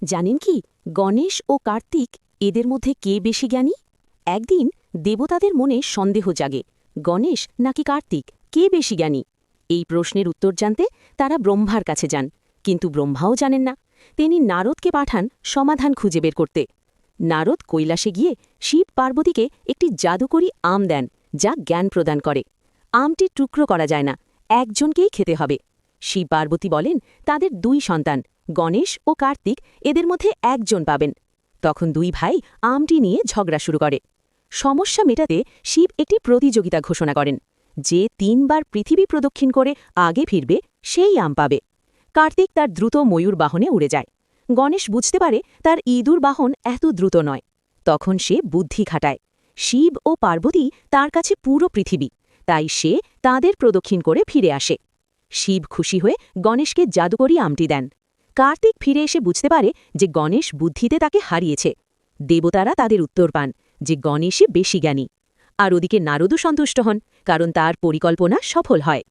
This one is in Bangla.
জানেন কি, গণেশ ও কার্তিক এদের মধ্যে কে বেশি জ্ঞানী? একদিন দেবতাদের মনে সন্দেহ জাগে, গণেশ নাকি কার্তিক, কে বেশি জ্ঞানী? এই প্রশ্নের উত্তর জানতে তারা ব্রহ্মার কাছে যান, কিন্তু ব্রহ্মাও জানেন না। তিনি নারদকে পাঠান সমাধান খুঁজে বের করতে। নারদ কৈলাসে গিয়ে শিব পার্বতীকে একটি জাদুকরী আম দেন, যা জ্ঞান প্রদান করে। আমটি টুকরো করা যায় না, একজনকেই খেতে হবে। শিব পার্বতী বলেন তাদের দুই সন্তান, গণেশ ও কার্তিক, এদের মধ্যে একজন পাবেন। তখন দুই ভাই আমটি নিয়ে ঝগড়া শুরু করে। সমস্যা মেটাতে শিব একটি প্রতিযোগিতা ঘোষণা করেন, যে ৩ বার পৃথিবী প্রদক্ষিণ করে আগে ফিরবে সেই আম পাবে। কার্তিক তার দ্রুত ময়ূর বাহনে উড়ে যায়। গণেশ বুঝতে পারে তার ইঁদুর বাহন এত দ্রুত নয়। তখন সে বুদ্ধি খাটায়। শিব ও পার্বতী তার কাছে পুরো পৃথিবী, তাই সে তাদের প্রদক্ষিণ করে ফিরে আসে। শিব খুশি হয়ে গণেশকে জাদুকরী আমটি দেন। কার্তিক ফিরে এসে বুঝতে পারে যে গণেশ বুদ্ধিতে তাকে হারিয়েছে। দেবতারা তাদের উত্তর পান যে গণেশই বেশি জ্ঞানী। আর ওদিকে নারদও সন্তুষ্ট হন, কারণ তার পরিকল্পনা সফল হয়।